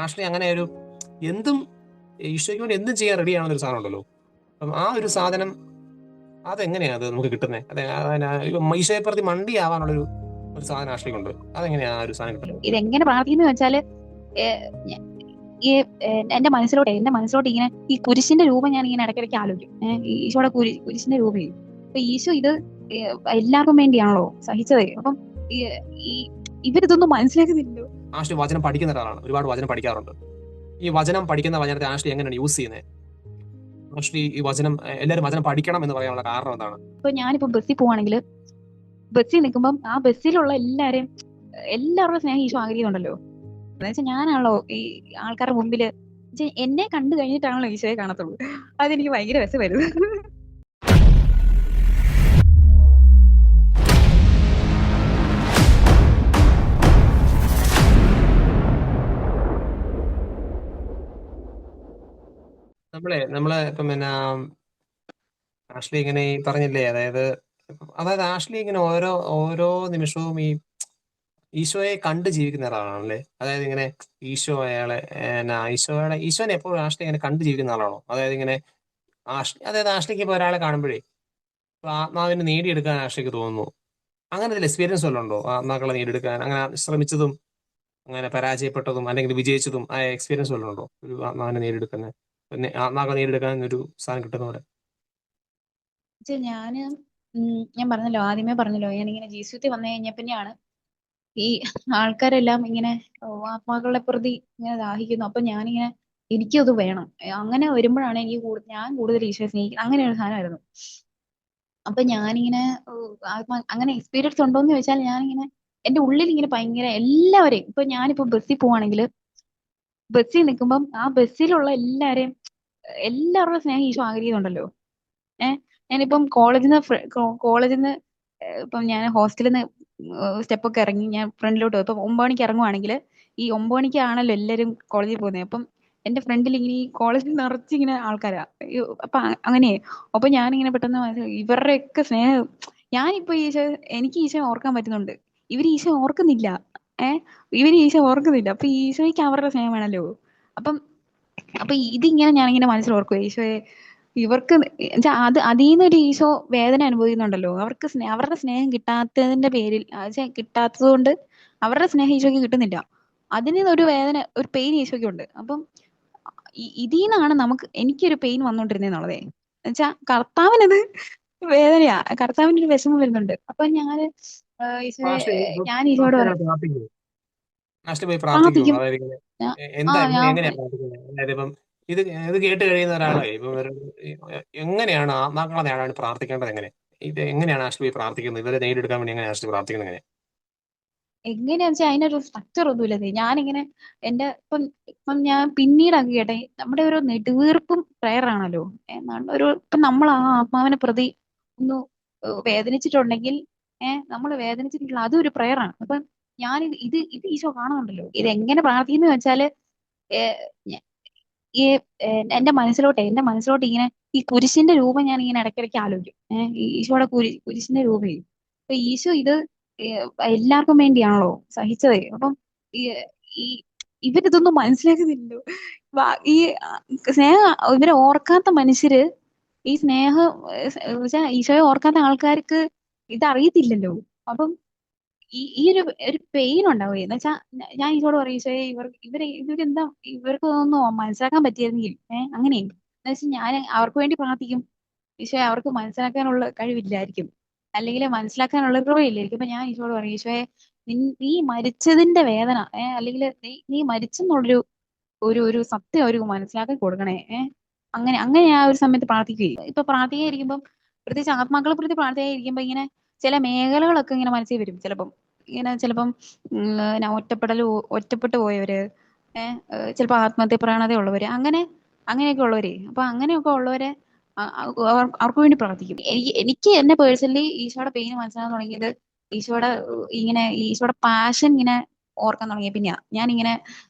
Ashley അങ്ങനെ ഒരു എന്തും ഈശോയ്ക്ക് വേണ്ടി എന്തും ചെയ്യാൻ റെഡിയാണെന്നൊരു സാധനം ഉണ്ടല്ലോ. അപ്പം ആ ഒരു സാധനം അതെങ്ങനെയാ അത് നമുക്ക് കിട്ടുന്നത്? അതെ, ഈശോയെ പ്രതി മണ്ടിയാവാനുള്ള ഒരു സാധനം ആഷ്ലിക്കുണ്ട്. അതെങ്ങനെയാ ആ ഒരു സാധനം കിട്ടുന്നത്? ഇതെങ്ങനെ പ്രാർത്ഥിക്കുന്നു വെച്ചാല് ഈ എന്റെ മനസ്സിലോട്ട് ഇങ്ങനെ ഈ കുരിശിന്റെ രൂപം ഞാൻ ഇങ്ങനെ ഇടയ്ക്കിടയ്ക്ക് ആലോചിക്കും. ഈശോയുടെ കുരിശിന്റെ രൂപേ. അപ്പൊ ഈശോ ഇത് എല്ലാവർക്കും വേണ്ടിയാണല്ലോ സഹിച്ചത്. അപ്പം ഇവരിതൊന്നും മനസ്സിലാക്കുന്നില്ലല്ലോ. ആഷ്ലി വചനം പഠിക്കുന്ന ഒരാളാണ്, ഒരുപാട് വചനം പഠിക്കാറുണ്ട്. ഈ വചനത്തെ ആഷ്ലി എങ്ങനെയാണ് യൂസ് ചെയ്യുന്നത്? ആഷ്ലി ഈ വചനം എല്ലാവരും വചനം പഠിക്കണം എന്ന് പറയാനുള്ള കാരണം എന്താണ്? ഇപ്പൊ ഞാനിപ്പോ ബസ്സിൽ പോവാണെങ്കിൽ ബസ്സിൽ നിൽക്കുമ്പോൾ ആ ബസ്സിലുള്ള എല്ലാവരുടെ സ്നേഹം ഈശോ ആഗ്രഹിക്കുന്നുണ്ടല്ലോ. എന്നുവെച്ചാൽ ഞാനാണല്ലോ ഈ ആൾക്കാരുടെ മുമ്പില് എന്നെ കണ്ടു കഴിഞ്ഞിട്ടാണല്ലോ ഈശോയെ കാണത്തുള്ളൂ. അതെനിക്ക് ഭയങ്കര രസമായിരുന്നു. നമ്മളെ ഇപ്പം ആഷ്ലി ഇങ്ങനെ ഈ പറഞ്ഞില്ലേ, അതായത് ആഷ്ലി ഇങ്ങനെ ഓരോ ഓരോ നിമിഷവും ഈ ഈശോയെ കണ്ട് ജീവിക്കുന്ന ഒരാളാണല്ലേ. അതായത് ഇങ്ങനെ ഈശോനെ എപ്പോഴും ആഷ്ലി ഇങ്ങനെ കണ്ട് ജീവിക്കുന്ന ആളാണോ? അതായത് ആഷ്ലിക്ക് ഇപ്പൊ ഒരാളെ കാണുമ്പോഴേ ഇപ്പൊ ആത്മാവിനെ നേടിയെടുക്കാൻ ആഷ്ലിക്ക് തോന്നുന്നു. അങ്ങനെ ഒരു എക്സ്പീരിയൻസ് വല്ലതും ഉണ്ടോ? ആത്മാക്കളെ നേടിയെടുക്കാൻ അങ്ങനെ ശ്രമിച്ചതും അങ്ങനെ പരാജയപ്പെട്ടതും അല്ലെങ്കിൽ വിജയിച്ചതും ആയ എക്സ്പീരിയൻസ് വല്ലതും ഉണ്ടോ? ഒരു ആത്മാവിനെ നേടിയെടുക്കുന്ന ആത്മാക്കളെ നേടിയെടുക്കാൻ ഒരു സാധനം കിട്ടുന്ന പോലെ. ഞാന് ഞാൻ പറഞ്ഞല്ലോ, ആദ്യമേ പറഞ്ഞല്ലോ, ഞാനിങ്ങനെ ജീസുത്തി വന്നു കഴിഞ്ഞ പിന്നെയാണ് ഈ ആൾക്കാരെല്ലാം ഇങ്ങനെ ആത്മാക്കളെ പ്രതി ഇങ്ങനെ ദാഹിക്കുന്നു. അപ്പൊ ഞാനിങ്ങനെ എനിക്കത് വേണം. അങ്ങനെ വരുമ്പോഴാണ് ഞാൻ കൂടുതൽ ഈശോയെ സ്നേഹിക്കുന്നത്. അങ്ങനെ ഒരു സാധനമായിരുന്നു. അപ്പൊ ഞാനിങ്ങനെ അങ്ങനെ എക്സ്പീരിയൻസ് ഉണ്ടോന്ന് ചോദിച്ചാൽ ഞാനിങ്ങനെ എന്റെ ഉള്ളിൽ ഇങ്ങനെ ഭയങ്കര എല്ലാവരെയും ഇപ്പൊ ഞാനിപ്പോ ബസ്സിൽ പോവാണെങ്കിൽ ബസ്സിൽ നിൽക്കുമ്പോൾ ആ ബസ്സിലുള്ള എല്ലാവരുടെ സ്നേഹം ഈശോ ആഗ്രഹിക്കുന്നുണ്ടല്ലോ. ഞാനിപ്പം കോളേജിൽ നിന്ന് ഇപ്പം ഞാൻ ഹോസ്റ്റലിൽ നിന്ന് സ്റ്റെപ്പൊക്കെ ഇറങ്ങി ഞാൻ ഫ്രണ്ടിലോട്ട് പോയി. ഇപ്പൊ 9 മണിക്ക് ഇറങ്ങുവാണെങ്കിൽ ഈ 9 മണിക്കാണല്ലോ എല്ലാരും കോളേജിൽ പോകുന്നത്. അപ്പം എന്റെ ഫ്രണ്ടിൽ ഇങ്ങനെ ഈ കോളേജിൽ നിറച്ചിങ്ങനെ ആൾക്കാരാ. അപ്പൊ അങ്ങനെ അപ്പൊ ഞാനിങ്ങനെ പെട്ടെന്ന് ഇവരുടെയൊക്കെ സ്നേഹം ഞാനിപ്പോ എനിക്ക് ഈശോ ഓർക്കാൻ പറ്റുന്നുണ്ട്. ഇവര് ഈശോ ഓർക്കുന്നില്ല. ഇവര് ഈശോ ഓർക്കുന്നില്ല. അപ്പൊ ഈശോയ്ക്ക് അവരുടെ സ്നേഹം വേണല്ലോ. അപ്പം അപ്പൊ ഇതിങ്ങനെ ഞാനിങ്ങനെ മനസ്സിൽ ഓർക്കുവേ, ഈശോയെ ഇവർക്ക് അതീന്ന് ഒരു ഈശോ വേദന അനുഭവിക്കുന്നുണ്ടല്ലോ. അവരുടെ സ്നേഹം കിട്ടാത്തതിന്റെ പേരിൽ കിട്ടാത്തത് കൊണ്ട് അവരുടെ സ്നേഹം ഈശോയ്ക്ക് കിട്ടുന്നില്ല. അതിന് ഒരു വേദന, ഒരു പെയിൻ ഈശോയ്ക്ക് ഉണ്ട്. അപ്പം ഇതിന്നാണ് എനിക്കൊരു പെയിൻ വന്നോണ്ടിരുന്നേന്നുള്ളതേ. എന്നുവെച്ചാ കർത്താവിനത് വേദനയാ, കർത്താവിന് ഒരു വിഷമം വരുന്നുണ്ട്. അപ്പൊ ഈശോയെ ആഷ്ലി ഞാൻ ഈശോയോട് പ്രാർത്ഥിക്കുമോ? ആഷ്ലി പോയി പ്രാർത്ഥിക്കുമോ? പ്രാർത്ഥിക്കും. അതായത് ഞാൻ എങ്ങനെയാ പ്രാർത്ഥിക്കുന്നത്? അതായത് ഇപ്പം ഇത് ഇത് കേട്ട് കഴിയുന്ന ഒരാളെ ഇപ്പം എങ്ങനെയാണ് ആത്മാക്കളെ നേടാൻ പ്രാർത്ഥിക്കേണ്ടത്? എങ്ങനെയാണ് ആഷ്ലി പോയി പ്രാർത്ഥിക്കുന്നത്? ഇവരെ നേടിയെടുക്കാൻ വേണ്ടി എങ്ങനെയാണ് ആഷ്ലി പ്രാർത്ഥിക്കുന്നത്? എങ്ങനെയാന്ന് വെച്ചാൽ അതിനൊരു സ്ട്രക്ചർ ഒന്നുമില്ല. ഞാനിങ്ങനെ ഇപ്പം ഞാൻ പിന്നീടാണ് കേട്ടെ, നമ്മുടെ ഒരു നെടുവീർപ്പും പ്രയർ ആണല്ലോ. ഇപ്പം നമ്മൾ ആ ആത്മാവിനെ പ്രതി ഒന്ന് വേദനിച്ചിട്ടുണ്ടെങ്കിൽ നമ്മൾ വേദനിച്ചിട്ടുള്ള അതൊരു പ്രയർ ആണ്. അപ്പൊ ഞാൻ ഇത് ഈശോ കാണുന്നുണ്ടല്ലോ. ഇത് എങ്ങനെ പ്രാർത്ഥിക്കുന്നു വെച്ചാല് ഏഹ് ഞ- ഈ എന്റെ മനസ്സിലോട്ട് ഇങ്ങനെ ഈ കുരിശിന്റെ രൂപം ഞാൻ ഇങ്ങനെ ഇടയ്ക്കിടയ്ക്ക് ആലോചിക്കും. ഈ ഈശോയുടെ കുരിശിന്റെ രൂപേ. അപ്പൊ ഈശോ ഇത് എല്ലാവർക്കും വേണ്ടിയാണല്ലോ സഹിച്ചത്. അപ്പം ഈ ഈ ഇവരിതൊന്നും മനസ്സിലാക്കുന്നില്ലല്ലോ. ഈ സ്നേഹം ഇവരെ ഓർക്കാത്ത മനുഷ്യര് ഈ സ്നേഹം ഈശോയെ ഓർക്കാത്ത ആൾക്കാർക്ക് ഇതറിയത്തില്ലല്ലോ. അപ്പം ഈ ഒരു പെയിൻ ഉണ്ടാവും. എന്ന് വെച്ചാൽ ഞാൻ ഈശോട് പറയും, ഈശോയെ ഇവരെന്താ ഇവർക്ക് ഒന്നും മനസ്സിലാക്കാൻ പറ്റിയിരുന്നെങ്കിൽ അങ്ങനെ എന്ന് വെച്ചാൽ ഞാൻ അവർക്ക് വേണ്ടി പ്രാർത്ഥിക്കും. ഈശോയെ അവർക്ക് മനസ്സിലാക്കാനുള്ള കഴിവില്ലായിരിക്കും, അല്ലെങ്കിൽ മനസ്സിലാക്കാനുള്ള കൃപയില്ലായിരിക്കും. അപ്പൊ ഞാൻ ഈശോട് പറയും, ഈശോയെ നീ മരിച്ചതിന്റെ വേദന അല്ലെങ്കിൽ നീ മരിച്ചെന്നുള്ളൊരു ഒരു ഒരു സത്യം അവർക്ക് മനസ്സിലാക്കി കൊടുക്കണേ. അങ്ങനെ അങ്ങനെ ആ ഒരു സമയത്ത് പ്രാർത്ഥിക്കുകയും ഇപ്പൊ പ്രാർത്ഥിക്കാതിരിക്കുമ്പം പ്രത്യേകിച്ച് ആത്മാക്കളെ പ്രതി പ്രാർത്ഥിക്കാതിരിക്കുമ്പോ ഇങ്ങനെ ചില മേഖലകളൊക്കെ ഇങ്ങനെ മനസ്സിൽ വരും. ചിലപ്പം ഒറ്റപ്പെട്ടു പോയവര്, ചിലപ്പോ ആത്മഹത്യ പ്രവണതയുള്ളവര്, അങ്ങനെയൊക്കെ ഉള്ളവരെ. അപ്പൊ അങ്ങനെയൊക്കെ ഉള്ളവരെ അവർക്ക് വേണ്ടി പ്രാർത്ഥിക്കും. എനിക്ക് എന്നെ പേഴ്സണലി ഈശോയുടെ പെയിൻ മനസ്സിലാക്കാൻ തുടങ്ങിയത് ഈശോയുടെ പാഷൻ ഇങ്ങനെ ഓർക്കാൻ തുടങ്ങിയ പിന്നെയാ. ഞാനിങ്ങനെ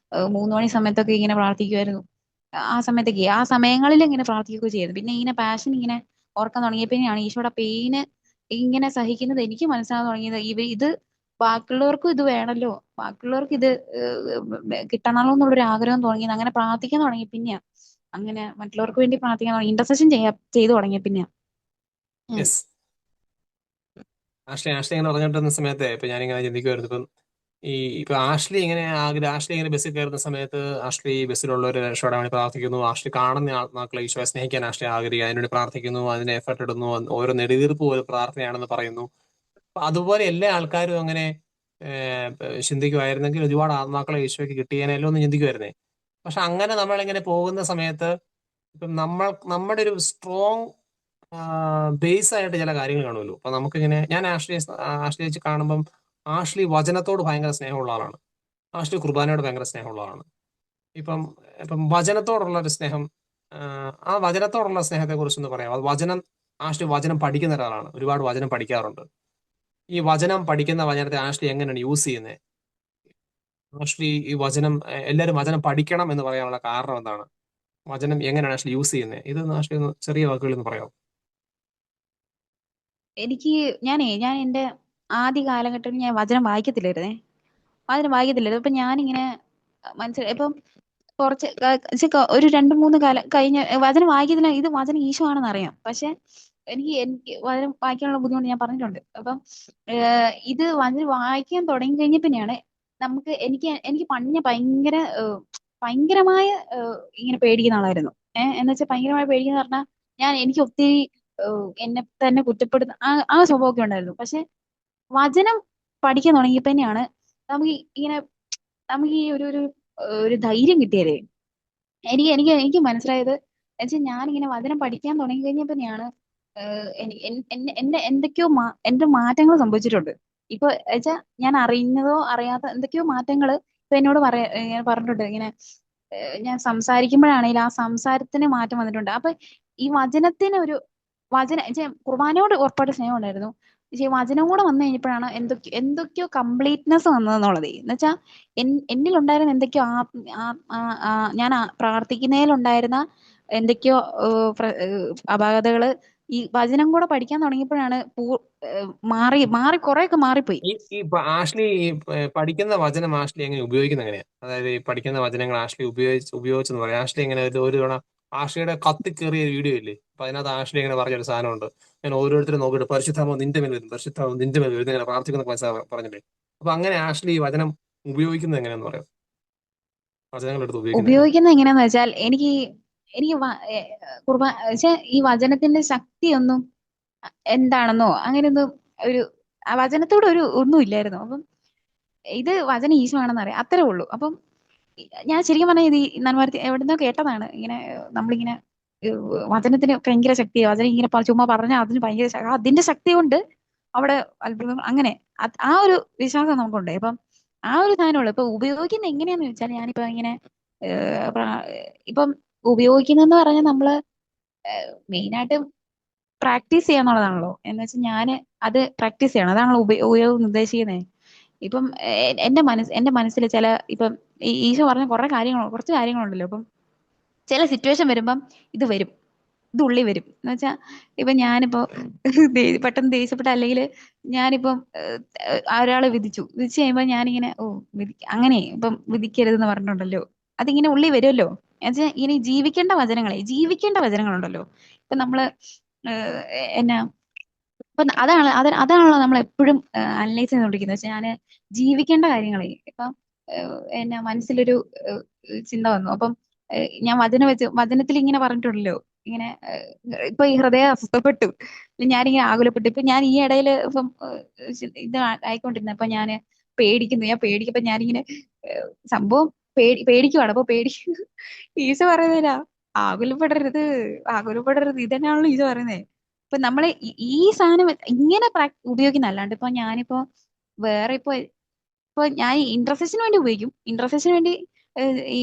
3 മണി സമയത്തൊക്കെ ഇങ്ങനെ പ്രാർത്ഥിക്കുമായിരുന്നു. ആ സമയങ്ങളിൽ ഇങ്ങനെ പ്രാർത്ഥിക്കുകയൊക്കെ ചെയ്യുന്നു. പിന്നെ ഇങ്ങനെ പാഷൻ ഇങ്ങനെ ഓർക്കാൻ തുടങ്ങിയ പിന്നെയാണ് ഈശോയുടെ പെയിന് ഇങ്ങനെ സഹിക്കുന്നത് എനിക്ക് മനസ്സിലാകാൻ തുടങ്ങിയത്. ഇത് ബാക്കിയുള്ളവർക്കും ഇത് വേണമല്ലോ, ബാക്കിയുള്ളവർക്ക് ഇത് കിട്ടണമല്ലോ എന്നുള്ളൊരു ആഗ്രഹം തുടങ്ങി, അങ്ങനെ പ്രാർത്ഥിക്കാൻ തുടങ്ങി പിന്നെയാ, അങ്ങനെ മറ്റുള്ളവർക്ക് വേണ്ടി പ്രാർത്ഥിക്കാൻ തുടങ്ങി, ഇന്റർസെഷൻ ചെയ്തു തുടങ്ങിയ പിന്നെയാ ഞാൻ. യെസ്. ആഷ്ലി ഇങ്ങനെ പറഞ്ഞിട്ടുന്ന സമയത്ത് ഇപ്പൊ ഞാനിങ്ങനെ ചിന്തിക്കുമായിരുന്നു. ഇപ്പം ഇപ്പൊ ആഷ്ലി ഇങ്ങനെ ബസ്സിൽ കയറുന്ന സമയത്ത് ആഷ്ലി ബസ്സിലുള്ളവരെ രക്ഷപ്പെടാൻ വേണ്ടി പ്രാർത്ഥിക്കുന്നു. ആഷ്ലി കാണുന്ന ആത്മാക്കളെ ഈശോയെ സ്നേഹിക്കാൻ ആഷ്ലി ആഗ്രഹിക്കുക, അതിനുവേണ്ടി പ്രാർത്ഥിക്കുന്നു, അതിന് എഫർട്ട് ഇടുന്നു, ഓരോ നെടുവീർപ്പ് പോലെ പ്രാർത്ഥനയാണെന്ന് പറയുന്നു. അപ്പൊ അതുപോലെ എല്ലാ ആൾക്കാരും അങ്ങനെ ചിന്തിക്കുമായിരുന്നെങ്കിൽ ഒരുപാട് ആത്മാക്കളെ ഈശോയ്ക്ക് കിട്ടിയേനല്ലോ എന്ന് ചിന്തിക്കുമായിരുന്നേ. പക്ഷെ അങ്ങനെ നമ്മളിങ്ങനെ പോകുന്ന സമയത്ത് ഇപ്പം നമ്മുടെ ഒരു സ്ട്രോങ് ബേസ് ആയിട്ട് ചില കാര്യങ്ങൾ കാണുമല്ലോ. അപ്പൊ നമുക്കിങ്ങനെ ഞാൻ ആഷ്ലി വെച്ച് കാണുമ്പം ആഷ്ലി വചനത്തോട് ഭയങ്കര സ്നേഹമുള്ള ആളാണ്. ആഷ്ലി കുർബാനയോട് ഭയങ്കര സ്നേഹമുള്ള ആളാണ്. ഇപ്പം ഇപ്പം വചനത്തോടുള്ള ഒരു സ്നേഹം, ആ വചനത്തോടുള്ള സ്നേഹത്തെ കുറിച്ചൊന്ന് പറയാം. അത് ആഷ്ലി വചനം പഠിക്കുന്ന ഒരാളാണ്, ഒരുപാട് വചനം പഠിക്കാറുണ്ട്. ഈ വചനത്തെ ആഷ്ലി എങ്ങനെയാണ് യൂസ് ചെയ്യുന്നത്? ആഷ്ലി ഈ വചനം എല്ലാവരും വചനം പഠിക്കണം എന്ന് പറയാനുള്ള കാരണം എന്താണ്? വചനം എങ്ങനെയാണ് ആഷ്ലി യൂസ് ചെയ്യുന്നത്? ഇതൊന്ന് ആഷ്ലി ഒന്ന് ചെറിയ വാക്കുകളിൽ ഒന്ന് പറയാം. എനിക്ക് ഞാൻ എന്റെ ആദ്യ കാലഘട്ടത്തിൽ ഞാൻ വചനം വായിക്കത്തില്ലായിരുന്നേ, വചനം വായിക്കത്തില്ലായിരുന്നു. അപ്പൊ ഞാനിങ്ങനെ മനസ്സിലായി ഇപ്പം കുറച്ച് ഒരു 2-3 കാലം കഴിഞ്ഞ് വചനം വായിക്കത്തില്ല, ഇത് വചനം ഈശോ ആണെന്ന് അറിയാം, പക്ഷെ എനിക്ക് വചനം വായിക്കാനുള്ള ബുദ്ധിമുട്ട് ഞാൻ പറഞ്ഞിട്ടുണ്ട്. അപ്പം ഇത് വചനം വായിക്കാൻ തുടങ്ങി കഴിഞ്ഞ പിന്നെയാണ് എനിക്ക് പണ്ട് ഞാൻ ഭയങ്കരമായ ഇങ്ങനെ പേടിക്കുന്ന ആളായിരുന്നു. എന്ന് വെച്ചാൽ ഭയങ്കരമായി പേടിക്കുന്ന പറഞ്ഞാൽ എനിക്ക് ഒത്തിരി എന്നെ തന്നെ കുറ്റപ്പെടുന്ന ആ സ്വഭാവമൊക്കെ ഉണ്ടായിരുന്നു. പക്ഷെ വചനം പഠിക്കാൻ തുടങ്ങിയപ്പോ തന്നെയാണ് നമുക്ക് ഇങ്ങനെ നമുക്ക് ഈ ഒരു ധൈര്യം കിട്ടിയത്. എനിക്ക് മനസ്സിലായത് വെച്ചാൽ ഞാനിങ്ങനെ വചനം പഠിക്കാൻ തുടങ്ങി കഴിഞ്ഞപ്പോ തന്നെയാണ് എന്റെ എന്റെ മാറ്റങ്ങൾ സംഭവിച്ചിട്ടുണ്ട്. ഇപ്പൊ വെച്ചാ ഞാൻ അറിയുന്നതോ അറിയാത്ത എന്തൊക്കെയോ മാറ്റങ്ങള് ഇപ്പൊ എന്നോട് ഇങ്ങനെ പറഞ്ഞിട്ടുണ്ട്. ഇങ്ങനെ ഞാൻ സംസാരിക്കുമ്പോഴാണെങ്കിൽ ആ സംസാരത്തിന് മാറ്റം വന്നിട്ടുണ്ട്. അപ്പൊ ഈ വചനത്തിന് ഒരു കുർബാനയോട് ഉറപ്പായിട്ട് സ്നേഹം ഉണ്ടായിരുന്നു. പക്ഷേ ഈ വചനം കൂടെ വന്നു കഴിഞ്ഞപ്പോഴാണ് എന്തൊക്കെയോ കംപ്ലീറ്റ്നെസ് വന്നതെന്നുള്ളത്. എന്ന് വെച്ചാൽ എന്നിലുണ്ടായിരുന്ന എന്തൊക്കെയോ ഞാൻ പ്രാർത്ഥിക്കുന്നതിലുണ്ടായിരുന്ന എന്തൊക്കെയോ അപാകതകള് ഈ വചനം കൂടെ പഠിക്കാൻ തുടങ്ങിയപ്പോഴാണ് മാറി കുറെയൊക്കെ മാറിപ്പോയി. പഠിക്കുന്ന വചനം ആഷ്ലി എങ്ങനെ ഉപയോഗിക്കുന്ന എങ്ങനെയാ? അതായത് ഈ പഠിക്കുന്ന വചനങ്ങൾ ആഷ്ലി ഉപയോഗിച്ചെന്ന് പറയാം. ആഷ്ലി എങ്ങനെ ഒരു തവണ ആഷ്ലിയുടെ കത്തിക്കേറിയ വീഡിയോ ഇല്ലേ, അപ്പൊ അതിനകത്ത് ആഷ്ലി ഇങ്ങനെ പറഞ്ഞൊരു സാധനമുണ്ട്. ഞാൻ ഓരോരുത്തരും നോക്കിയിട്ട് പരിശുദ്ധാമോ നിന്റെ മേൽ വരും, പരിശുദ്ധാമോ നിന്റെ മേൽ വരും, ഇങ്ങനെ പ്രാർത്ഥിക്കുന്ന പറഞ്ഞില്ലേ. അപ്പൊ അങ്ങനെ ആഷ്ലി ഈ വചനം ഉപയോഗിക്കുന്നത് എങ്ങനെയാന്ന് പറയാം? വചനങ്ങൾ എടുത്ത് ഉപയോഗിക്കുന്നത് എങ്ങനെയാ? ഉപയോഗിക്കുന്നത് എങ്ങനെയാന്ന് വെച്ചാൽ എനിക്ക് പക്ഷെ ഈ വചനത്തിന്റെ ശക്തിയൊന്നും എന്താണെന്നോ അങ്ങനെയൊന്നും ഒരു ആ വചനത്തോട് ഒന്നും ഇല്ലായിരുന്നു. അപ്പം ഇത് വചനം ഈശോ ആണെന്ന് അറിയാം, അത്രേ ഉള്ളൂ. അപ്പം ഞാൻ ശരിക്കും പറഞ്ഞാൽ ഇത് ഈ നന്മർത്തി എവിടുന്നോ കേട്ടതാണ്. ഇങ്ങനെ നമ്മളിങ്ങനെ വചനത്തിന് ഭയങ്കര ശക്തിയാണ്, വചനം ഇങ്ങനെ ചുമ്മാ പറഞ്ഞാൽ അതിന് ഭയങ്കര അതിന്റെ ശക്തി കൊണ്ട് അവിടെ അത്ഭുതം അങ്ങനെ ആ ഒരു വിശ്വാസം നമുക്കുണ്ട്. അപ്പം ആ ഒരു സാധനമുള്ളൂ. ഇപ്പൊ ഉപയോഗിക്കുന്നത് എങ്ങനെയാന്ന് വെച്ചാൽ ഞാനിപ്പോ ഇങ്ങനെ ഇപ്പം ഉപയോഗിക്കുന്നെന്ന് പറഞ്ഞാൽ നമ്മള് മെയിനായിട്ട് പ്രാക്ടീസ് ചെയ്യാന്നുള്ളതാണല്ലോ. എന്ന് വെച്ചാൽ ഞാന് അത് പ്രാക്ടീസ് ചെയ്യണം, അതാണല്ലോ ഉപയോഗം ഉദ്ദേശിക്കുന്നത്. ഇപ്പം എന്റെ മനസ്സിൽ ഇപ്പം ഈശോ പറഞ്ഞ കുറച്ച് കാര്യങ്ങളുണ്ടല്ലോ. ഇപ്പം ചില സിറ്റുവേഷൻ വരുമ്പം ഇത് വരും, ഇത് ഉള്ളി വരും. എന്ന് വെച്ചാൽ ഇപ്പൊ ഞാനിപ്പോ പെട്ടെന്ന് ദേഷ്യപ്പെട്ട, അല്ലെങ്കിൽ ഞാനിപ്പം ഒരാളെ വിധിച്ചു കഴിയുമ്പോ ഞാനിങ്ങനെ അങ്ങനെ ഇപ്പം വിധിക്കരുതെന്ന് പറഞ്ഞിട്ടുണ്ടല്ലോ, അതിങ്ങനെ ഉള്ളി വരുമല്ലോ. എന്നുവെച്ചാൽ ഇനി ജീവിക്കേണ്ട വചനങ്ങളുണ്ടല്ലോ. ഇപ്പൊ നമ്മള് എന്നാ അപ്പൊ അതാണല്ലോ നമ്മൾ എപ്പോഴും അനലൈസ് ചെയ്തുകൊണ്ടിരിക്കുന്നത്. വെച്ചാൽ ഞാന് ജീവിക്കേണ്ട കാര്യങ്ങളെ ഇപ്പം എന്നാ മനസ്സിലൊരു ചിന്ത വന്നു. അപ്പം ഞാൻ വചനത്തിൽ ഇങ്ങനെ പറഞ്ഞിട്ടുണ്ടല്ലോ, ഇങ്ങനെ ഇപ്പൊ ഈ ഹൃദയം അസ്വസ്ഥപ്പെട്ടു, ഞാനിങ്ങനെ ആകുലപ്പെട്ടു. ഇപ്പൊ ഞാൻ ഈ ഇടയിൽ ഇപ്പം ഇത് ആയിക്കൊണ്ടിരുന്ന അപ്പൊ ഞാൻ പേടിക്കപ്പോ ഞാനിങ്ങനെ സംഭവം പേടിക്കുവാണ്. അപ്പൊ ഈശോ പറയുന്നില്ല, ആകുലപ്പെടരുത്, ആകുലപ്പെടരുത്, ഇതന്നെയാണല്ലോ ഈശോ പറയുന്നത്. ഇപ്പൊ നമ്മള് ഈ സാധനം ഇങ്ങനെ ഉപയോഗിക്കുന്ന അല്ലാണ്ട് ഇപ്പൊ ഞാനിപ്പോ വേറെ ഇപ്പൊ ഞാൻ ഇന്റർസെഷന് വേണ്ടി ഉപയോഗിക്കും. ഇന്റർസെഷന് വേണ്ടി ഈ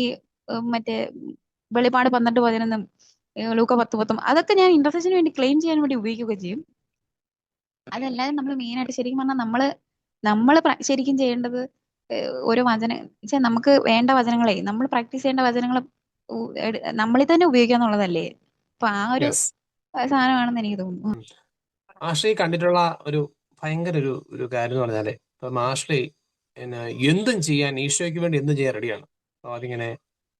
മറ്റേ വെളിപാട് 12:11 ലൂക്ക 10:10 അതൊക്കെ ഞാൻ ഇന്റർസെഷന് വേണ്ടി ക്ലെയിം ചെയ്യാൻ വേണ്ടി ഉപയോഗിക്കുകയൊക്കെ ചെയ്യും. അതല്ലാതെ നമ്മൾ മെയിൻ ആയിട്ട് ശരിക്കും പറഞ്ഞാൽ നമ്മള് ശരിക്കും ചെയ്യേണ്ടത് ഓരോ നമുക്ക് വേണ്ട വചനങ്ങളെ നമ്മൾ പ്രാക്ടീസ് ചെയ്യേണ്ട വചനങ്ങൾ നമ്മളിൽ തന്നെ ഉപയോഗിക്കാന്നുള്ളതല്ലേ. അപ്പൊ ആ ഒരു യെസ്. സാധനമാണെന്ന് എനിക്ക് തോന്നുന്നു. ആഷ്ലി കണ്ടിട്ടുള്ള ഒരു ഭയങ്കര ഒരു കാര്യം എന്ന് പറഞ്ഞാല് അപ്പം ആഷ്ലി പിന്നെ എന്തും ചെയ്യാൻ, ഈശോയ്ക്ക് വേണ്ടി എന്തും ചെയ്യാൻ റെഡിയാണ്. അപ്പൊ അതിങ്ങനെ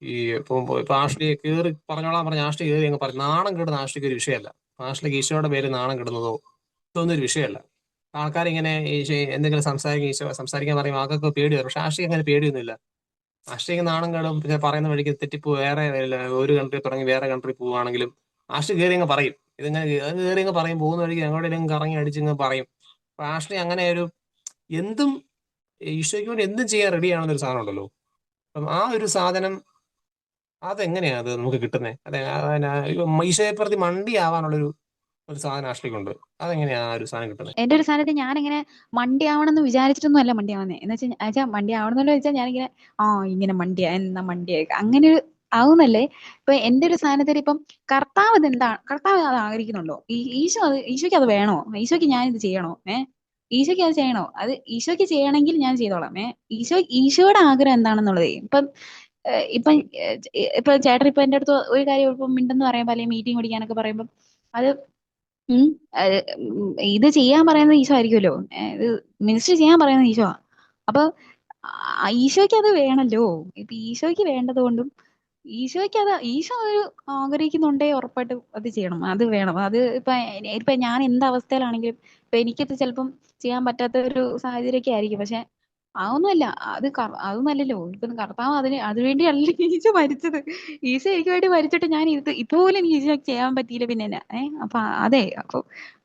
ഈ ഇപ്പൊ ആഷ്ലിയെ കയറി പറഞ്ഞോളാൻ പറഞ്ഞ ആഷ്ലി കയറി അങ്ങ് പറയും. നാണം കെടുന്ന ആഷ്ലിക്ക് ഒരു വിഷയമല്ല. ആഷ്ലിക്ക് ഈശോയുടെ പേര് നാണം കെടുന്നതോ ഇതൊന്നും ഒരു വിഷയമല്ല. ആൾക്കാരിങ്ങനെ എന്തെങ്കിലും സംസാരിക്കാൻ പറയും, ആൾക്കൊക്കെ പേടി വരും. പക്ഷെ ആഷ്ലിക്ക് അങ്ങനെ പേടിയൊന്നുമില്ല. ആഷ്ലിക്ക് നാണം കെടും, പിന്നെ പറയുന്ന വഴിക്ക് തെറ്റിപ്പോ വേറെ ഒരു കൺട്രി തുടങ്ങി വേറെ കൺട്രി പോവുകയാണെങ്കിലും ആഷ്ലി കയറി അങ്ങ് പറയും. അത് കയറി അങ്ങ് പറയും, പോകുന്ന വഴിക്ക് എങ്ങോട്ടെങ്കിലും കറങ്ങി അടിച്ചിങ്ങ് പറയും. അപ്പൊ ആഷ്ലി അങ്ങനെ ഒരു എന്തും ഈശോയ്ക്ക് വേണ്ടി എന്തും ചെയ്യാൻ റെഡിയാണെന്നൊരു സാധനം ഉണ്ടല്ലോ. അപ്പം ആ ഒരു സാധനം അതെങ്ങനെയാ അത് നമുക്ക് കിട്ടുന്നത്? അതെ, ഈശോയെ പ്രതി മണ്ടിയാവാനുള്ളൊരു ഒരു സാധനം ആഷ്ലിക്കുണ്ട്. അതെങ്ങനെയാ ആ ഒരു സാധനം കിട്ടുന്നത്? എന്റെ ഒരു സ്ഥാനത്ത് ഞാനിങ്ങനെ മണ്ടിയാവണമെന്ന് വിചാരിച്ചിട്ടൊന്നും അല്ല മണ്ടിയാവുന്നേ. എന്ന് വെച്ചാൽ മണ്ടിയാവണമെന്നല്ലോ വെച്ചാൽ ഞാനിങ്ങനെ ഇങ്ങനെ എന്നാ മണ്ടിയാ അങ്ങനെ ഒരു ആവുന്നല്ലേ. ഇപ്പൊ എന്റെ ഒരു സ്ഥാനത്ത് ഇപ്പം കർത്താവ് അത് ആഗ്രഹിക്കുന്നുണ്ടോ? ഈശോയ്ക്ക് അത് വേണോ? ഈശോയ്ക്ക് ഞാൻ ഇത് ചെയ്യണോ? ഈശോയ്ക്ക് അത് ചെയ്യണോ? അത് ഈശോയ്ക്ക് ചെയ്യണമെങ്കിൽ ഞാൻ ചെയ്തോളാം. ഈശോയുടെ ആഗ്രഹം എന്താണെന്നുള്ളത് ഇപ്പം ഇപ്പം ഇപ്പൊ ചേട്ടൻ ഇപ്പൊ എന്റെ അടുത്ത് ഒരു കാര്യം ഇപ്പം മിണ്ടെന്ന് പറയുമ്പോ അല്ലെങ്കിൽ മീറ്റിംഗ് പിടിക്കാനൊക്കെ പറയുമ്പോൾ അത് ഉം അത് ഇത് ചെയ്യാൻ പറയുന്നത് ഈശോ ആയിരിക്കുമല്ലോ. ഇത് മിനിസ്റ്റർ ചെയ്യാൻ പറയുന്നത് ഈശോ. അപ്പൊ ഈശോയ്ക്ക് അത് വേണല്ലോ. ഇപ്പൊ ഈശോയ്ക്ക് വേണ്ടത് കൊണ്ടും ഈശോ ഒരു ആഗ്രഹിക്കുന്നുണ്ടേ ഉറപ്പായിട്ടും അത് ചെയ്യണം, അത് വേണം. അത് ഇപ്പൊ ഞാൻ എന്ത് അവസ്ഥയിലാണെങ്കിലും ഇപ്പൊ എനിക്കത് ചിലപ്പം ചെയ്യാൻ പറ്റാത്ത ഒരു സാഹചര്യമൊക്കെ ആയിരിക്കും. പക്ഷെ അതൊന്നുമല്ല. അതൊന്നല്ലല്ലോ. ഇപ്പൊ കർത്താവ് അതിനുവേണ്ടിയല്ല ഈശോ മരിച്ചത്. ഈശോ എനിക്ക് വേണ്ടി മരിച്ചിട്ട് ഞാൻ ഇതുപോലെ എനിക്ക് ഈശോ ചെയ്യാൻ പറ്റിയില്ല പിന്നെ എന്നാ. അപ്പൊ അതെ, അപ്പൊ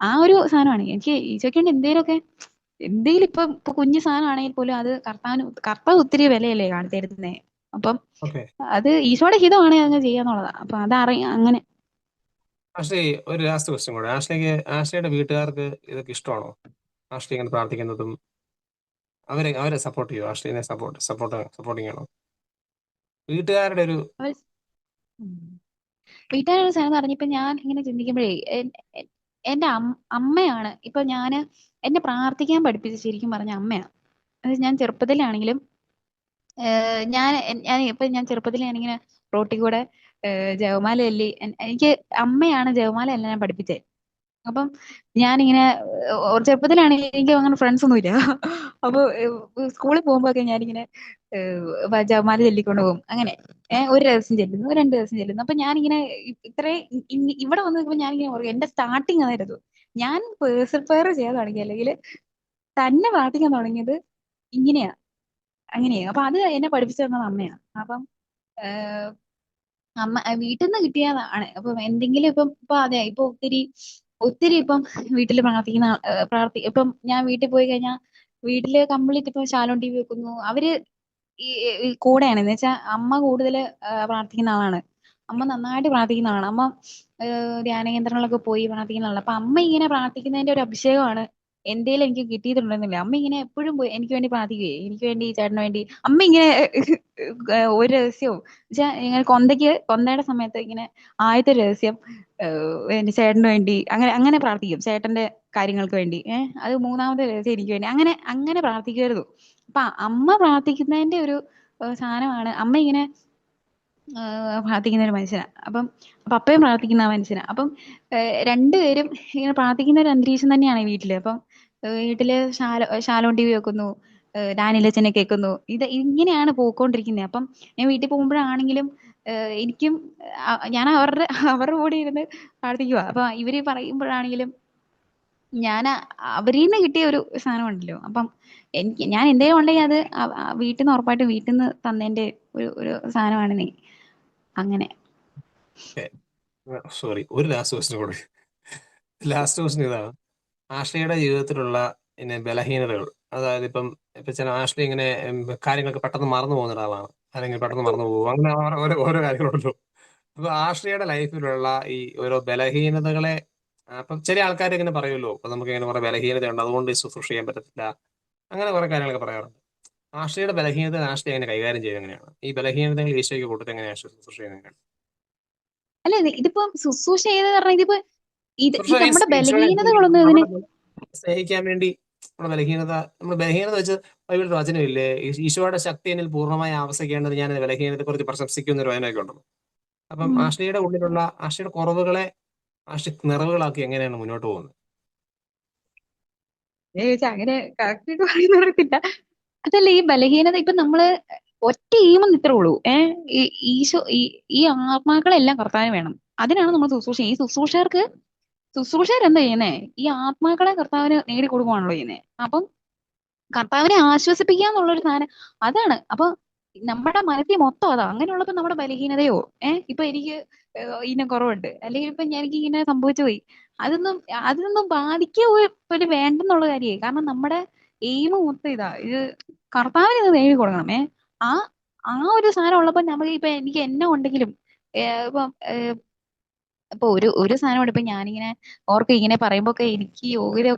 ആ ഒരു സാധനമാണ് എനിക്ക് ഈശോയ്ക്ക് വേണ്ടി എന്തെങ്കിലും ഇപ്പൊ കുഞ്ഞു സാധനമാണെങ്കിൽ പോലും അത് കർത്താവ് ഒത്തിരി വിലയല്ലേ കാണിച്ചിരുന്നേ. അപ്പം ഓക്കെ. അത് ഈശോയുടെ ഹിതമാണെങ്കിൽ അങ്ങ് ചെയ്യാന്നുള്ളതാ. അപ്പൊ അങ്ങനെ. ആഷ്ലി, ഒരു ലാസ്റ്റ് ക്വസ്റ്റ്യൻ കൂടെ. ആഷ്ലിയുടെ വീട്ടുകാർക്ക് ഇതൊക്കെ ഇഷ്ടമാണോ? ആഷ്ലി ഇങ്ങനെ പ്രാർത്ഥിക്കുന്നതും അവരെ സപ്പോർട്ട് ചെയ്യുമോ? ആഷ്ലിനെ സപ്പോർട്ടിങ് ആണോ വീട്ടുകാരുടെ ഒരു? അവര് ഉം. വീട്ടുകാരുടെ സാധനം എന്ന് പറഞ്ഞപ്പോ ഞാൻ ഇങ്ങനെ ചിന്തിക്കുമ്പോഴേ എന്റെ അമ്മയാണ് ഇപ്പൊ എന്നെ പ്രാർത്ഥിക്കാൻ പഠിപ്പിച്ച ശരിക്കും പറഞ്ഞ അമ്മയാണ്. അത് ഞാൻ ചെറുപ്പത്തിലാണെങ്കിലും ഞാൻ ചെറുപ്പത്തിൽ ഞാനിങ്ങനെ റോട്ടിൽ കൂടെ ജപമാല ചൊല്ലി എനിക്ക് അമ്മയാണ് ജപമാല എല്ലാം ഞാൻ പഠിപ്പിച്ചത്. അപ്പം ഞാനിങ്ങനെ ചെറുപ്പത്തിലാണെങ്കിൽ എനിക്ക് അങ്ങനെ ഫ്രണ്ട്സ് ഒന്നുമില്ല. അപ്പൊ സ്കൂളിൽ പോകുമ്പോഴൊക്കെ ഞാനിങ്ങനെ ജപമാല ചൊല്ലിക്കൊണ്ട് പോകും. അങ്ങനെ ഒരു ദിവസം ചെല്ലുന്നു, 2 ദിവസം ചെല്ലുന്നു. അപ്പൊ ഞാനിങ്ങനെ ഇത്രയും ഇവിടെ വന്ന് നിൽക്കുമ്പോൾ ഞാനിങ്ങനെ ഓർക്കും എന്റെ സ്റ്റാർട്ടിങ് അതായിരുന്നു. ഞാൻ പേഴ്സണൽ പ്രെയർ ചെയ്യാൻ തുടങ്ങി അല്ലെങ്കിൽ തന്നെ പ്രാർത്ഥിക്കാൻ തുടങ്ങിയത് ഇങ്ങനെയാ, അങ്ങനെയാ. അപ്പൊ അത് എന്നെ പഠിപ്പിച്ചു തന്നത് അമ്മയാണ്. അപ്പം അമ്മ വീട്ടിൽ നിന്ന് കിട്ടിയതാണ്. അപ്പൊ എന്തെങ്കിലും ഇപ്പൊ അതെ ഇപ്പൊ ഒത്തിരി ഒത്തിരി ഇപ്പം വീട്ടിൽ ഇപ്പം ഞാൻ വീട്ടിൽ പോയി കഴിഞ്ഞാൽ വീട്ടില് കംപ്ലീറ്റ് ഇപ്പൊ ശാലോം ടി വി വെക്കുന്നു. അവര് ഈ കൂടെയാണ്. എന്ന് വെച്ചാൽ അമ്മ കൂടുതൽ പ്രാർത്ഥിക്കുന്ന ആളാണ്. അമ്മ നന്നായിട്ട് പ്രാർത്ഥിക്കുന്ന ആളാണ്. അമ്മ ധ്യാന കേന്ദ്രങ്ങളിലൊക്കെ പോയി പ്രാർത്ഥിക്കുന്ന ആളാണ്. അപ്പൊ അമ്മ ഇങ്ങനെ പ്രാർത്ഥിക്കുന്നതിന്റെ ഒരു അഭിഷേകമാണ് എന്തേലും എനിക്ക് കിട്ടിയിട്ടുണ്ടെന്നില്ല. അമ്മ ഇങ്ങനെ എപ്പോഴും പോയി എനിക്ക് വേണ്ടി പ്രാർത്ഥിക്കുകയെ, എനിക്ക് വേണ്ടി ചേട്ടന് വേണ്ടി അമ്മ ഇങ്ങനെ ഒരു രഹസ്യവും ഇങ്ങനെ കൊന്തയുടെ സമയത്ത് ഇങ്ങനെ ആദ്യത്തെ രഹസ്യം എന്റെ ചേട്ടന് വേണ്ടി അങ്ങനെ അങ്ങനെ പ്രാർത്ഥിക്കും. ചേട്ടന്റെ കാര്യങ്ങൾക്ക് വേണ്ടി. അത് മൂന്നാമത്തെ രഹസ്യം എനിക്ക് വേണ്ടി. അങ്ങനെ അങ്ങനെ പ്രാർത്ഥിക്കുമായിരുന്നു. അപ്പൊ അമ്മ പ്രാർത്ഥിക്കുന്നതിന്റെ ഒരു സാധനമാണ്. അമ്മ ഇങ്ങനെ പ്രാർത്ഥിക്കുന്ന ഒരു മനുഷ്യനാ. അപ്പം പപ്പയും പ്രാർത്ഥിക്കുന്ന ആ മനുഷ്യനാ. അപ്പം രണ്ടുപേരും ഇങ്ങനെ പ്രാർത്ഥിക്കുന്ന ഒരു അന്തരീക്ഷം തന്നെയാണ് ഈ വീട്ടില്. അപ്പം വീട്ടില് ശാലോം ടി വി വെക്കുന്നു, ഡാനിലച്ചനെ കേൾക്കുന്നു. ഇങ്ങനെയാണ് പോയിക്കൊണ്ടിരിക്കുന്നത്. അപ്പം ഞാൻ വീട്ടിൽ പോകുമ്പോഴാണെങ്കിലും എനിക്കും ഞാൻ അവരുടെ കൂടെ ഇരുന്ന് പ്രാർത്ഥിക്കുക. അപ്പൊ ഇവര് പറയുമ്പോഴാണെങ്കിലും ഞാൻ അവരിൽ നിന്ന് കിട്ടിയ ഒരു സാധനമുണ്ടല്ലോ. അപ്പം ഞാൻ എന്തേലും ഉണ്ടെങ്കിൽ അത് വീട്ടിൽ നിന്ന് ഉറപ്പായിട്ടും വീട്ടിൽ നിന്ന് തന്നതിന്റെ ഒരു സാധനമാണ് നീ. അങ്ങനെ. സോറി, ഒരു ലാസ്റ്റ് ക്വസ്റ്റ്യൻ കൂടെ. ലാസ്റ്റ് ക്വസ്റ്റ്യൻ ഇതാണ്. ആഷ്ലിയുടെ ജീവിതത്തിലുള്ള പിന്നെ ബലഹീനതകൾ. അതായത് ഇപ്പൊ ചില ആഷ്ലി ഇങ്ങനെ കാര്യങ്ങളൊക്കെ പെട്ടെന്ന് മറന്നു പോകുന്ന ഒരാളാണ്. അല്ലെങ്കിൽ പെട്ടെന്ന് മറന്നു പോകും, അങ്ങനെ ഓരോ കാര്യങ്ങളുണ്ടല്ലോ. അപ്പൊ ആഷ്ലിയുടെ ലൈഫിലുള്ള ഈ ഓരോ ബലഹീനതകളെ അപ്പം ചില ആൾക്കാർ ഇങ്ങനെ പറയുമല്ലോ, അപ്പൊ നമുക്ക് ഇങ്ങനെ കുറെ ബലഹീനതയുണ്ട്, അതുകൊണ്ട് ഈ ശുശ്രൂഷ ചെയ്യാൻ പറ്റത്തില്ല, അങ്ങനെ കുറെ കാര്യങ്ങളൊക്കെ പറയാറുണ്ട്. ആഷ്ലിയുടെ ബലഹീനത ആഷ്ലി എങ്ങനെ കൈകാര്യം ചെയ്യുക? എങ്ങനെയാണ് ഈ ബലഹീനതകൾ ഈശോയ്ക്ക് കൊടുത്ത് എങ്ങനെയാണ് ശുശ്രൂഷ ചെയ്യുന്നത്? അല്ല ഇതിപ്പോ ശുശ്രൂഷ ചെയ്ത് പറഞ്ഞാൽ ശുശ്രൂഷ ഇത് മീൻസ് നമ്മുടെ ബലഹീനതകളൊന്നും ഇതിന് സ്നേഹിക്കാൻ വേണ്ടി നമ്മുടെ ബലഹീനത വെച്ച് ബൈബിളിൽ വചനമില്ലേ, ഈശോയുടെ ശക്തി എന്നിൽ പൂർണ്ണമായി ആവസിക്കേണ്ടത് ഞാൻ ബലഹീനതയെ കുറിച്ച് പ്രശംസിക്കുന്ന ഒരു വചനമൊക്കെ ഉണ്ടല്ലോ. അപ്പം ഉം. ആഷ്ലിയുടെ കുറവുകളെ ആഷ്ലി നിറവുകളാക്കി എങ്ങനെയാണ് മുന്നോട്ട് പോകുന്നത്? ചോദിച്ചാൽ അങ്ങനെ കറക്റ്റ് ആയിട്ട് പറയുന്ന അറിയത്തില്ല. അതല്ല ഈ ബലഹീനത ഇപ്പൊ നമ്മള് ഒറ്റ എയിമെന്ന് ഇത്രേ ഉള്ളൂ. ഈ ഈശോ ഈ ആത്മാക്കളെല്ലാം കർത്താവിന് വേണം. അതിനാണ് നമ്മൾ ശുശ്രൂഷ. ഈ ശുശ്രൂഷകർ എന്താ ചെയ്യുന്നേ? ഈ ആത്മാക്കളെ കർത്താവിന് നേടിക്കൊടുക്കുവാണല്ലോ ചെയ്യുന്നേ. അപ്പം കർത്താവിനെ ആശ്വസിപ്പിക്കുക എന്നുള്ളൊരു സാധനം അതാണ്. അപ്പൊ നമ്മുടെ മനസ്സിൽ മൊത്തം അതാ. അങ്ങനെയുള്ളപ്പോ നമ്മുടെ ബലഹീനതയോ ഇപ്പൊ എനിക്ക് ഇന്ന കുറവുണ്ട്, അല്ലെങ്കിൽ ഇപ്പൊ എനിക്ക് ഇങ്ങനെ സംഭവിച്ചു പോയി, അതൊന്നും അതൊന്നും ബാധിക്കുക ഒരു വേണ്ടെന്നുള്ള കാര്യമായി. കാരണം നമ്മുടെ എയിം മൊത്തം ഇതാ. ഇത് കർത്താവിന് ഇത് നേടി കൊടുക്കണം. ആ ആ ഒരു സാധനം ഉള്ളപ്പോ നമുക്ക് ഇപ്പൊ എനിക്ക് എന്നെ ഉണ്ടെങ്കിലും ഇപ്പം ഇപ്പൊ ഒരു സാധനമാണ്. ഇപ്പൊ ഞാനിങ്ങനെ ഓർക്കും ഇങ്ങനെ പറയുമ്പോ ഒക്കെ എനിക്ക് യോഗ്യത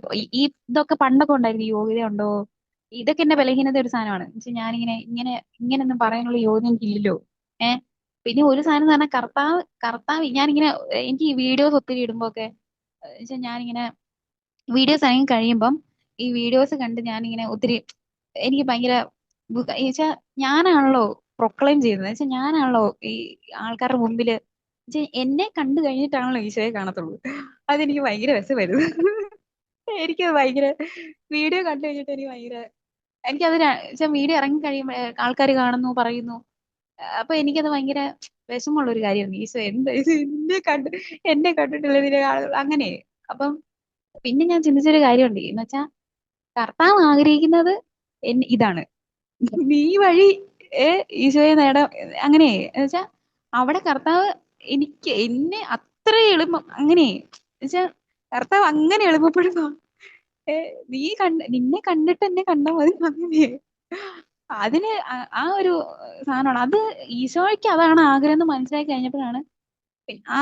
ഈ ഇതൊക്കെ പണ്ടൊക്കെ ഉണ്ടായിരുന്നു. യോഗ്യത ഉണ്ടോ, ഇതൊക്കെ എന്റെ ബലഹീനത ഒരു സാധനമാണ്. പക്ഷെ ഞാനിങ്ങനെ ഇങ്ങനെയൊന്നും പറയാനുള്ള യോഗ്യത എനിക്കില്ലല്ലോ. ഏഹ് പിന്നെ ഒരു സാധനം എന്ന് പറഞ്ഞാൽ കർത്താവ് ഞാനിങ്ങനെ എനിക്ക് ഈ വീഡിയോസ് ഒത്തിരി ഇടുമ്പോ ഒക്കെ വെച്ചാൽ ഞാനിങ്ങനെ വീഡിയോസ് ഇറങ്ങി കഴിയുമ്പം ഈ വീഡിയോസ് കണ്ട് ഞാനിങ്ങനെ ഒത്തിരി എനിക്ക് ഭയങ്കര വെച്ചാ ഞാനാണല്ലോ പ്രൊക്ലെയിം ചെയ്യുന്നത്. വെച്ചാൽ ഞാനാണല്ലോ ഈ ആൾക്കാരുടെ മുമ്പില് എന്നെ കണ്ടു കഴിഞ്ഞിട്ടാണല്ലോ ഈശോയെ കാണത്തുള്ളൂ. അതെനിക്ക് ഭയങ്കര രസമായിരുന്നു. എനിക്ക് ഭയങ്കര വീഡിയോ കണ്ടു കഴിഞ്ഞിട്ട് എനിക്ക് ഭയങ്കര എനിക്കത് വീഡിയോ ഇറങ്ങി കഴിയുമ്പോൾ ആൾക്കാർ കാണുന്നു പറയുന്നു. അപ്പൊ എനിക്കത് ഭയങ്കര വിഷമമുള്ള ഒരു കാര്യമായിരുന്നു. ഈശോ എന്താ ഇത് എന്നെ കണ്ടിട്ടുള്ള ഇതിലെ ആളുകൾ അങ്ങനെ. അപ്പം പിന്നെ ഞാൻ ചിന്തിച്ചൊരു കാര്യമുണ്ട്. എന്ന് വെച്ചാ കർത്താവ് ആഗ്രഹിക്കുന്നത് ഇതാണ്. നീ വഴി ഈശോയെ നേടാം. അങ്ങനെ എന്ന് വെച്ചാ അവിടെ കർത്താവ് എന്നെ അത്ര എളുപ്പം അങ്ങനെ വെച്ചാ കർത്താവ് അങ്ങനെ എളുപ്പപ്പെടുന്നു. നിന്നെ കണ്ടിട്ട് എന്നെ കണ്ടാൽ മതി അങ്ങനെ. അതിന് ഒരു സാധനമാണ് അത്. ഈശോയ്ക്ക് അതാണ് ആഗ്രഹം എന്ന് മനസ്സിലാക്കി കഴിഞ്ഞപ്പോഴാണ് ആ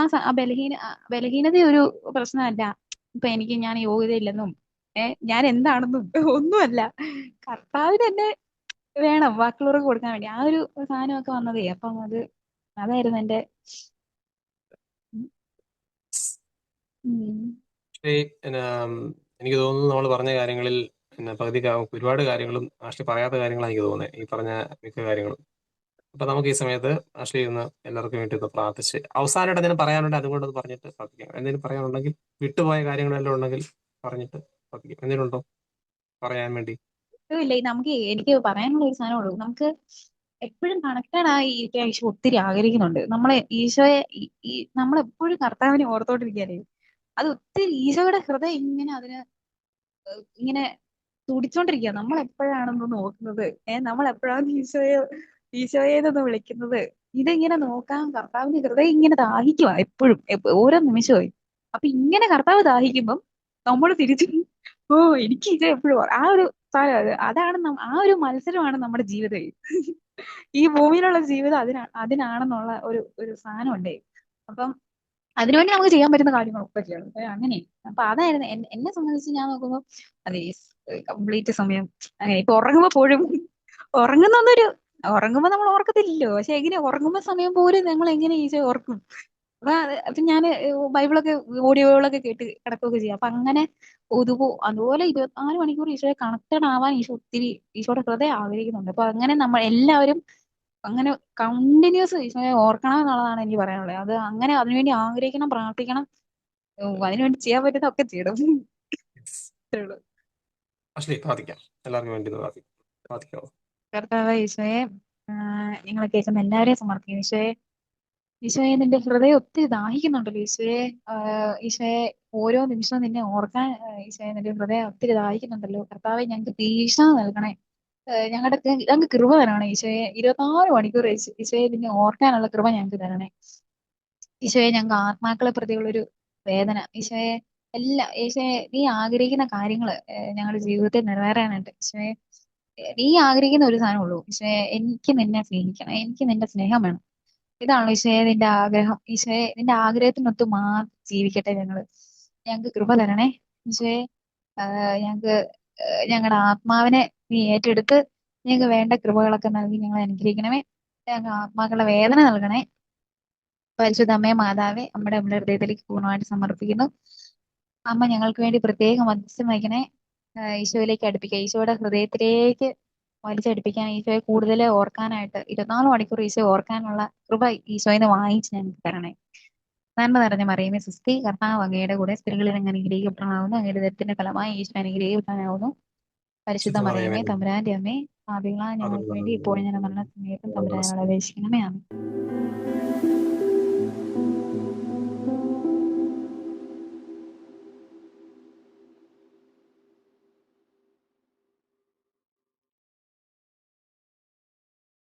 ബലഹീനത ഒരു പ്രശ്നമല്ല. ഇപ്പൊ ഞാൻ യോഗ്യതയില്ലെന്നും ഞാൻ എന്താണെന്നും ഒന്നുമല്ല. കർത്താവിന് എന്നെ വേണം ബാക്കിയുള്ളവർക്ക് കൊടുക്കാൻ വേണ്ടി. ആ ഒരു സാധനമൊക്കെ വന്നതേ. അപ്പം അതായിരുന്നു എന്റെ ഉം. പക്ഷേ എനിക്ക് തോന്നുന്നു നമ്മൾ പറഞ്ഞ കാര്യങ്ങളിൽ പകുതി ഒരുപാട് കാര്യങ്ങളും ആഷ്ലി പറയാത്ത കാര്യങ്ങളാണ് എനിക്ക് തോന്നുന്നത്, ഈ പറഞ്ഞ മിക്ക കാര്യങ്ങളും. അപ്പൊ നമുക്ക് ഈ സമയത്ത് ആഷ്ലി ഇന്ന് എല്ലാവർക്കും വേണ്ടി ഒന്ന് പ്രാർത്ഥിച്ച് അവസാനമായിട്ട് എന്തെങ്കിലും പറയാനുണ്ടെങ്കിൽ അതുകൊണ്ടൊന്ന് പറഞ്ഞിട്ട് പ്രാർത്ഥിക്കാം. എന്തെങ്കിലും പറയാനുണ്ടെങ്കിൽ വിട്ടുപോയ കാര്യങ്ങളെല്ലാം ഉണ്ടെങ്കിൽ പറഞ്ഞിട്ട് പ്രാർത്ഥിക്കാം. എന്തെങ്കിലും ഉണ്ടോ പറയാൻ വേണ്ടി? ഇല്ല എനിക്ക് പറയാനുള്ള ഒരു സാധനമുള്ളൂ. നമുക്ക് എപ്പോഴും കണക്റ്റഡ് ആയി ഇരിക്കാൻ ഈശോ ഒത്തിരി ആഗ്രഹിക്കുന്നുണ്ട്. നമ്മളെ ഈശോയെ നമ്മളെപ്പോഴും കർത്താവിനെ ഓർത്തോണ്ടിരിക്കാനേ. അത് ഒത്തിരി ഈശോയുടെ ഹൃദയം ഇങ്ങനെ അതിന് ഇങ്ങനെ തുടിച്ചോണ്ടിരിക്കുക. നമ്മൾ എപ്പോഴാണെന്ന് നോക്കുന്നത്. നമ്മൾ എപ്പോഴാണ് ഈശോയെന്നൊന്ന് വിളിക്കുന്നത്. ഇതെങ്ങനെ നോക്കാൻ കർത്താവിന്റെ ഹൃദയം ഇങ്ങനെ ദാഹിക്കുക എപ്പോഴും ഓരോ നിമിഷവും. അപ്പൊ ഇങ്ങനെ കർത്താവ് ദാഹിക്കുമ്പം നമ്മൾ തിരിച്ചു ഓ എനിക്ക് ഇത് എപ്പോഴും ആ ഒരു സാധനം അതാണ് ആ ഒരു മത്സരമാണ് നമ്മുടെ ജീവിതം. ഈ ഭൂമിയിലുള്ള ജീവിതം അതിനാണെന്നുള്ള ഒരു സാധനം ഉണ്ടേ. അപ്പം അതിനുവേണ്ടി നമുക്ക് ചെയ്യാൻ പറ്റുന്ന കാര്യങ്ങളൊക്കെ ചെയ്യണം. അങ്ങനെ അപ്പൊ അതായിരുന്നു എന്നെ സംബന്ധിച്ച് ഞാൻ നോക്കുമ്പോ അതെ കംപ്ലീറ്റ് സമയം അങ്ങനെ. ഇപ്പൊ ഉറങ്ങുമ്പോ പോലും ഉറങ്ങുന്നൊന്നൊരു ഉറങ്ങുമ്പോ നമ്മൾ ഓർക്കത്തില്ലല്ലോ. പക്ഷെ എങ്ങനെ ഉറങ്ങുമ്പോ സമയം പോലും നമ്മൾ എങ്ങനെ ഈശോ ഓർക്കും. അപ്പൊ ഞാൻ ബൈബിളൊക്കെ ഓഡിയോകളൊക്കെ കേട്ട് കിടക്കുകയൊക്കെ ചെയ്യാം. അപ്പൊ അങ്ങനെ അതുപോലെ 24 മണിക്കൂർ ഈശോയെ കണക്റ്റഡ് ആവാൻ ഈശോയുടെ ഹൃദയം ആഗ്രഹിക്കുന്നുണ്ട്. അപ്പൊ അങ്ങനെ നമ്മൾ എല്ലാവരും അങ്ങനെ കണ്ടിന്യൂസ് ഈശോയെ ഓർക്കണം എന്നുള്ളതാണ് എനിക്ക് പറയാനുള്ളത്. അത് അങ്ങനെ അതിനുവേണ്ടി ആഗ്രഹിക്കണം, പ്രാർത്ഥിക്കണം. അതിനുവേണ്ടി ചെയ്യാൻ പറ്റുന്ന ഒക്കെ ചെയ്യണം. അത്രേ ഉള്ളൂ. ആഷ്ലി പ്രാർത്ഥിക്കാം, എല്ലാവർക്കും വേണ്ടി ഒന്ന് പ്രാർത്ഥിക്കാം. പ്രാർത്ഥിക്കാമോ? കർത്താവ് ഈശോയെ നിങ്ങളെ കേൾക്കുന്ന എല്ലാവരെയും സമർപ്പിക്കുന്നു. ഈശോയെ നിന്റെ ഹൃദയം ഒത്തിരി ദാഹിക്കുന്നുണ്ടല്ലോ ഈശോയെ. ഈശോയെ ഓരോ നിമിഷവും നിന്നെ ഓർക്കാൻ ഈശോയെ നിന്റെ ഹൃദയം ഒത്തിരി ദാഹിക്കുന്നുണ്ടല്ലോ. കർത്താവെ ഞങ്ങൾക്ക് തീഷ്ണത നൽകണേ. ഞങ്ങൾക്ക് കൃപ തരണേ ഈശോയെ. 24 മണിക്കൂർ ഈശോയെ നിന്നെ ഓർക്കാനുള്ള കൃപ ഞങ്ങൾക്ക് തരണേ. ഈശോയെ ഞങ്ങൾക്ക് ആത്മാക്കളെ പ്രതിയുള്ളൊരു വേദന ഈശോയെ ഈശോയെ നീ ആഗ്രഹിക്കുന്ന കാര്യങ്ങള് ഞങ്ങളുടെ ജീവിതത്തിൽ നിറവേറാനായിട്ട് ഈശോയെ നീ ആഗ്രഹിക്കുന്ന ഒരു സാധനമുള്ളൂ ഈശോയെ. എനിക്ക് നിന്നെ സ്നേഹിക്കണം, എനിക്ക് നിന്റെ സ്നേഹം വേണം. ഇതാണല്ലോ ഈശോയെ നിന്റെ ആഗ്രഹം. ഈശോയെ നിന്റെ ആഗ്രഹത്തിനൊത്ത് മാത്രം ജീവിക്കട്ടെ ഞങ്ങൾക്ക് കൃപ തരണേ ഈശോയെ. ഞങ്ങൾക്ക് ഞങ്ങളുടെ ആത്മാവിനെ നീ ഏറ്റെടുത്ത് ഞങ്ങൾക്ക് വേണ്ട കൃപകളൊക്കെ നൽകി ഞങ്ങളെ അനുഗ്രഹിക്കണമേ. ഞങ്ങൾക്ക് ആത്മാക്കളുടെ വേദന നൽകണേ. പരിശുദ്ധ അമ്മേ മാതാവേ, നമ്മുടെ ഹൃദയത്തിലേക്ക് പൂർണ്ണമായിട്ട് സമർപ്പിക്കുന്നു. അമ്മ ഞങ്ങൾക്ക് വേണ്ടി പ്രത്യേകം മധ്യസ്ഥം വഹിക്കണേ. ഈശോയിലേക്ക് അടുപ്പിക്കുക, ഈശോയുടെ ഹൃദയത്തിലേക്ക് വലിച്ചടുപ്പിക്കാൻ, ഈശോയെ കൂടുതൽ ഓർക്കാനായിട്ട് 24 മണിക്കൂർ ഈശോ ഓർക്കാനുള്ള കൃപ ഈശോയിന്ന് വാങ്ങിച്ച് ഞങ്ങൾക്ക് തരണേ. നന്മ നിറഞ്ഞ മറിയമേ സുസ്ഥി, കർത്താവ് അങ്ങയുടെ കൂടെ സ്ത്രീകളിൽ അങ്ങ് അനുഗ്രഹിക്കപ്പെടാനാവുന്നു. അങ്ങയുടെ ദരത്തിന്റെ ഫലമായി ഈശോ അനുഗ്രഹിക്കപ്പെടാനാവുന്നു. പരിശുദ്ധ വിശുദ്ധ മറിയമേ മറിയമേ, തമ്പുരാന്റെ അമ്മേ, പാപികളായ ഞങ്ങൾക്ക് വേണ്ടി ഇപ്പോഴും ഞാൻ മരണ സമയത്തും തമ്പുരാനോട് അപേക്ഷിക്കണമേ. ആമേൻ.